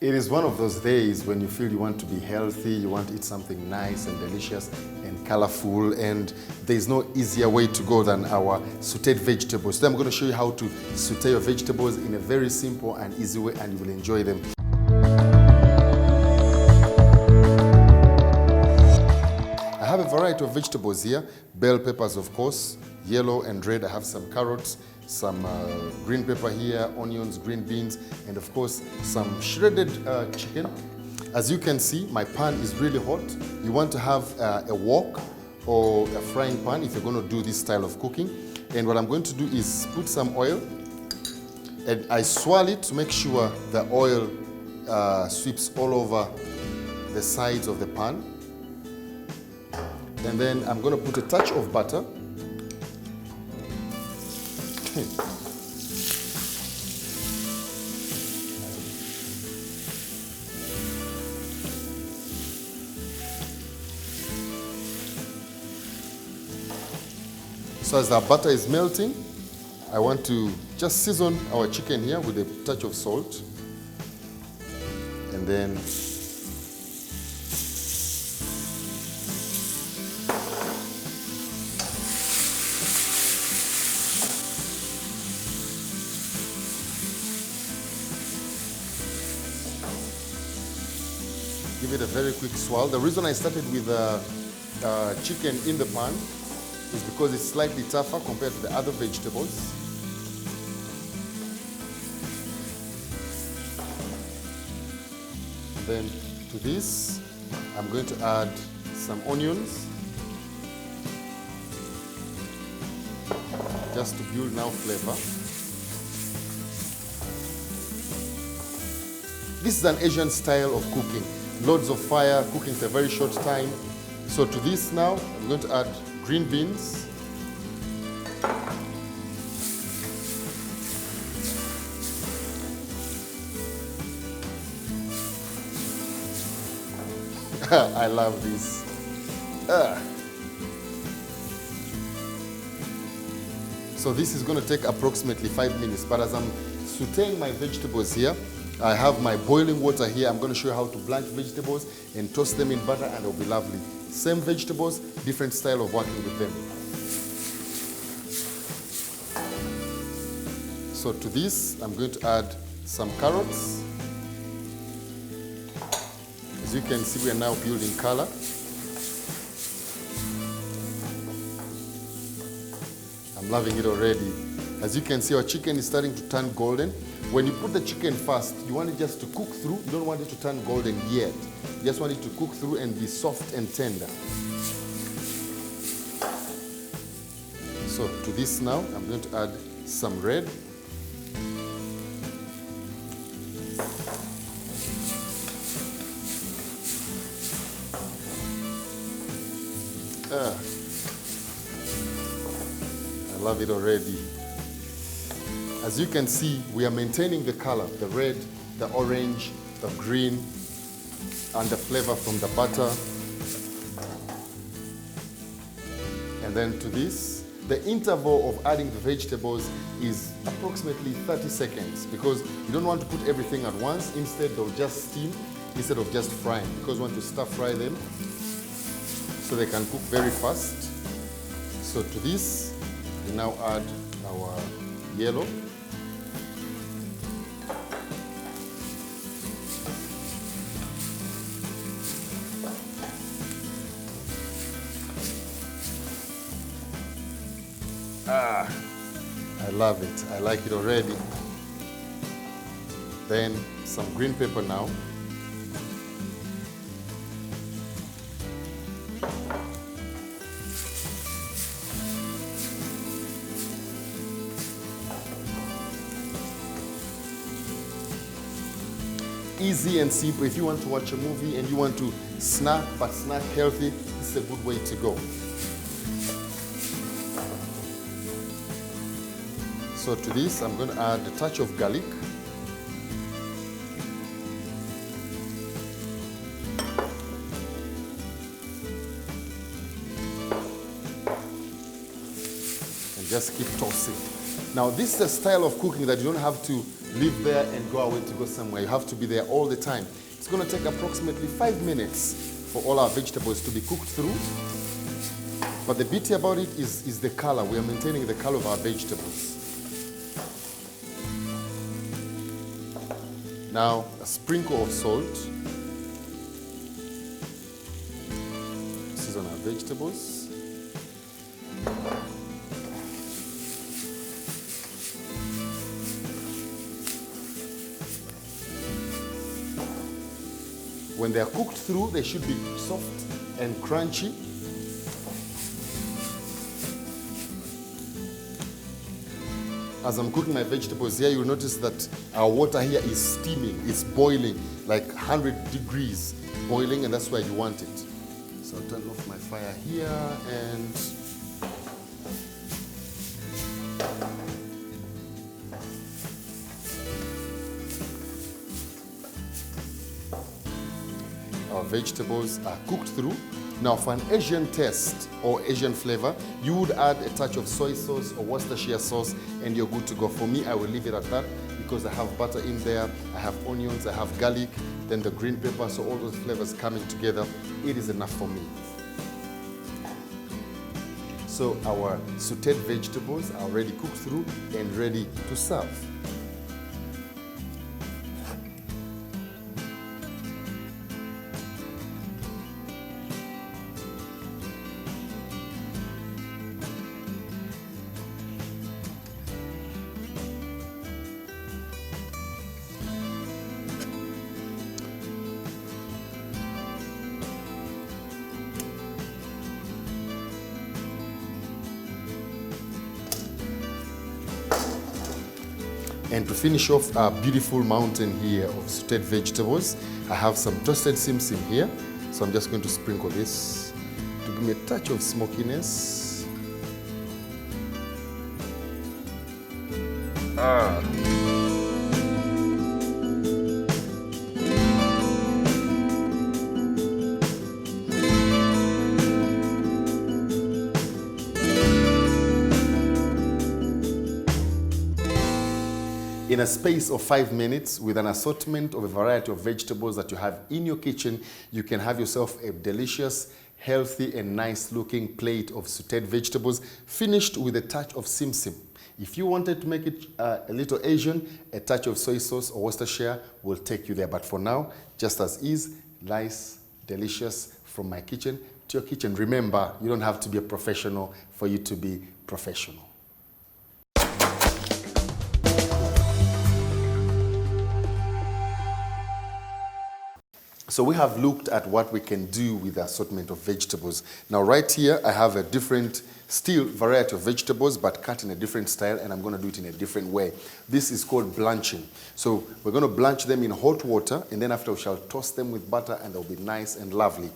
It is one of those days when you feel you want to be healthy, you want to eat something nice and delicious and colorful, and there's no easier way to go than our sauteed vegetables. Today I'm going to show you how to saute your vegetables in a very simple and easy way, and you will enjoy them. I have a variety of vegetables here, bell peppers of course, yellow and red. I have some carrots, some green pepper here, onions, green beans, and of course some shredded chicken. As you can see, my pan is really hot. You want to have a wok or a frying pan if you're going to do this style of cooking. And what I'm going to do is put some oil, and I swirl it to make sure the oil sweeps all over the sides of the pan. And then I'm going to put a touch of butter. So as the butter is melting, I want to just season our chicken here with a touch of salt. And then give it a very quick swirl. The reason I started with chicken in the pan is because it's slightly tougher compared to the other vegetables. Then to this, I'm going to add some onions, just to build now flavor. This is an Asian style of cooking. Loads of fire, cooking for a very short time. So to this now, I'm going to add green beans. I love this. So this is going to take approximately 5 minutes, but as I'm sauteing my vegetables here, I have my boiling water here. I'm going to show you how to blanch vegetables and toast them in butter, and it'll be lovely. Same vegetables, different style of working with them. So to this, I'm going to add some carrots. As you can see, we are now building color. I'm loving it already. As you can see, our chicken is starting to turn golden. When you put the chicken first, you want it just to cook through. You don't want it to turn golden yet. You just want it to cook through and be soft and tender. So to this now, I'm going to add some red. I love it already. As you can see, we are maintaining the color, the red, the orange, the green, and the flavor from the butter. And then to this, the interval of adding the vegetables is approximately 30 seconds because you don't want to put everything at once. Instead, they'll just steam instead of just frying, because we want to stir fry them so they can cook very fast. So to this, we now add our yellow. I love it. I like it already. Then some green pepper now. Easy and simple. If you want to watch a movie and you want to snack, but snack healthy, this is a good way to go. So to this, I'm going to add a touch of garlic. And just keep tossing. Now, this is a style of cooking that you don't have to leave there and go away to go somewhere. You have to be there all the time. It's going to take approximately 5 minutes for all our vegetables to be cooked through. But the beauty about it is the color. We are maintaining the color of our vegetables. Now, a sprinkle of salt. This is on our vegetables. When they are cooked through, they should be soft and crunchy. As I'm cooking my vegetables here, you'll notice that our water here is steaming. It's boiling, like 100 degrees boiling, and that's where you want it. So I'll turn off my fire here and our vegetables are cooked through. Now for an Asian taste or Asian flavor, you would add a touch of soy sauce or Worcestershire sauce and you're good to go. For me, I will leave it at that because I have butter in there, I have onions, I have garlic, then the green pepper, so all those flavors coming together, it is enough for me. So our sauteed vegetables are already cooked through and ready to serve. And to finish off our beautiful mountain here of sauteed vegetables, I have some toasted simsim here. So I'm just going to sprinkle this to give me a touch of smokiness. In a space of 5 minutes, with an assortment of a variety of vegetables that you have in your kitchen, you can have yourself a delicious, healthy and nice looking plate of sauteed vegetables finished with a touch of simsim. If you wanted to make it a little Asian, a touch of soy sauce or Worcestershire will take you there. But for now, just as is, nice, delicious, from my kitchen to your kitchen. Remember, you don't have to be a professional for you to be professional. So we have looked at what we can do with the assortment of vegetables. Now right here, I have a different, still variety of vegetables, but cut in a different style, and I'm going to do it in a different way. This is called blanching. So we're going to blanch them in hot water, and then after we shall toast them with butter, and they'll be nice and lovely.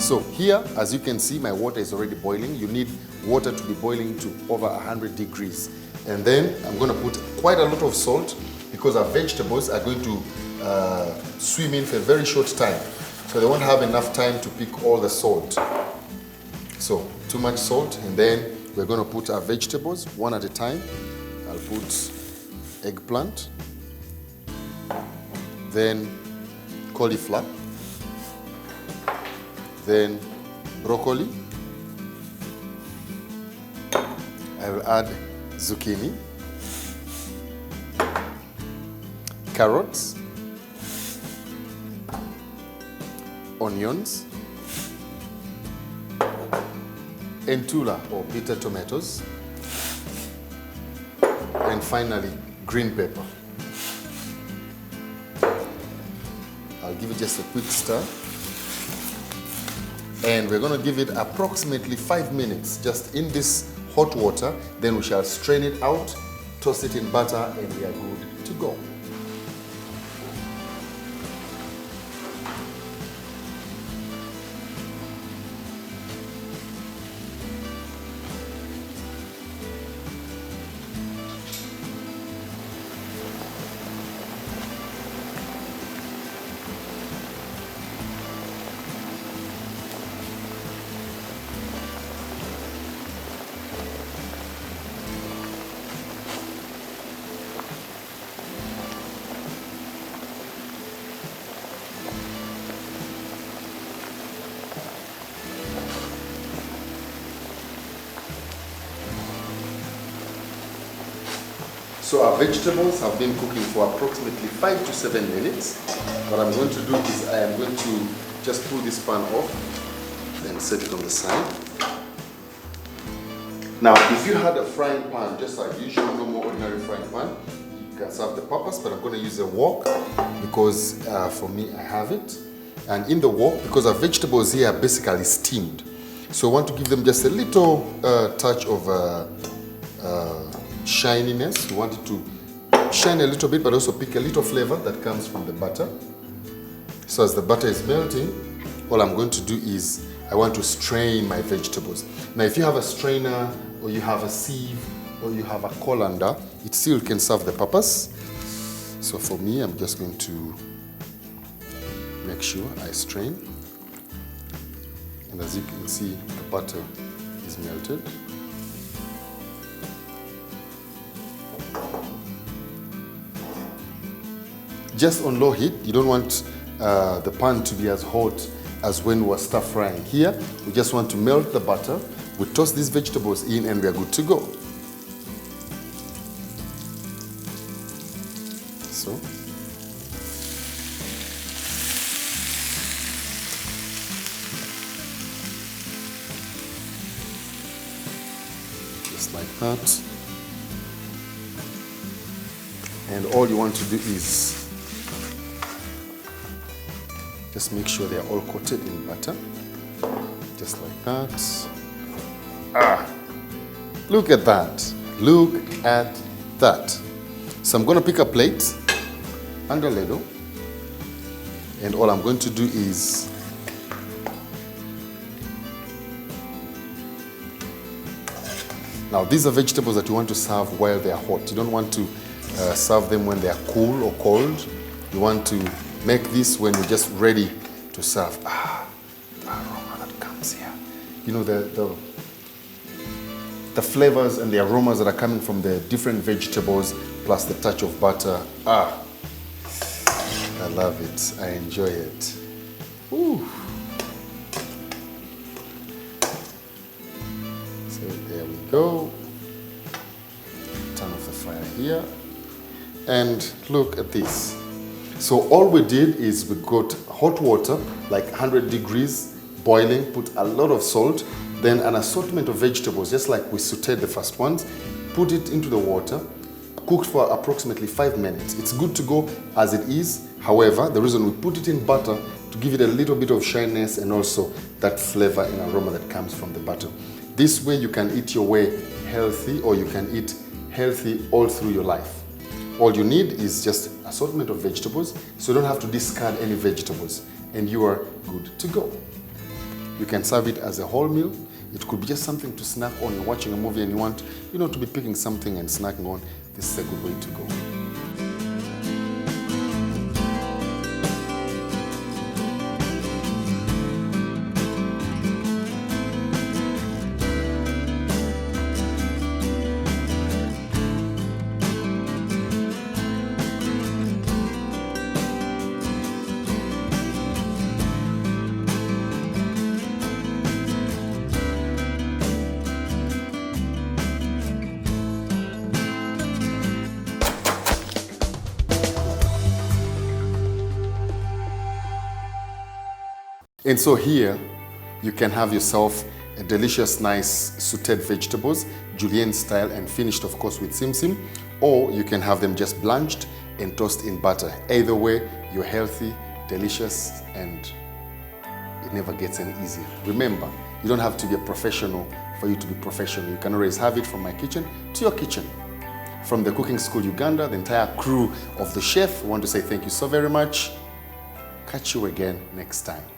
So here, as you can see, my water is already boiling. You need water to be boiling to over 100 degrees. And then I'm going to put quite a lot of salt because our vegetables are going to swim in for a very short time. So they won't have enough time to pick all the salt. So too much salt, and then we're going to put our vegetables one at a time. I'll put eggplant, then cauliflower, then broccoli. I will add zucchini, carrots, onions, and tula or bitter tomatoes, and finally green pepper. I'll give it just a quick stir. And we're going to give it approximately 5 minutes just in this hot water. Then we shall strain it out, toast it in butter, and we are good to go. So our vegetables have been cooking for approximately 5 to 7 minutes. What I'm going to do is I am going to just pull this pan off and set it on the side. Now, if you had a frying pan, just like usual, normal ordinary frying pan, you can serve the purpose, but I'm going to use a wok because for me, I have it. And in the wok, because our vegetables here are basically steamed, so I want to give them just a little touch of shininess. You want it to shine a little bit, but also pick a little flavor that comes from the butter. So as the butter is melting, all I'm going to do is I want to strain my vegetables. Now, if you have a strainer, or you have a sieve, or you have a colander, it still can serve the purpose. So for me, I'm just going to make sure I strain. And as you can see, the butter is melted. Just on low heat. You don't want the pan to be as hot as when we're stir frying. Here, we just want to melt the butter. We toss these vegetables in and we are good to go. So, just like that. And all you want to do is just make sure they are all coated in butter, just like that. Look at that. Look at that. So I'm going to pick a plate and a ladle, and all I'm going to do is now these are vegetables that you want to serve while they are hot. You don't want to serve them when they are cool or cold. You want to make this when you're just ready to serve. The aroma that comes here. You know, the flavors and the aromas that are coming from the different vegetables plus the touch of butter. I love it. I enjoy it. Ooh. So there we go. Turn off the fire here. And look at this. So all we did is we got hot water, like 100 degrees, boiling, put a lot of salt, then an assortment of vegetables, just like we sauteed the first ones, put it into the water, cooked for approximately 5 minutes. It's good to go as it is. However, the reason we put it in butter to give it a little bit of shyness and also that flavor and aroma that comes from the butter. This way you can eat your way healthy, or you can eat healthy all through your life. All you need is just assortment of vegetables, so you don't have to discard any vegetables, and you are good to go. You can serve it as a whole meal. It could be just something to snack on. You're watching a movie and you want, to be picking something and snacking on. This is a good way to go. And so here, you can have yourself a delicious, nice sauteed vegetables, julienne style, and finished, of course, with sim-sim. Or you can have them just blanched and toasted in butter. Either way, you're healthy delicious, and it never gets any easier. Remember, you don't have to be a professional for you to be professional. You can always have it from my kitchen to your kitchen. From the Cooking School Uganda, the entire crew of the chef, we want to say thank you so very much. Catch you again next time.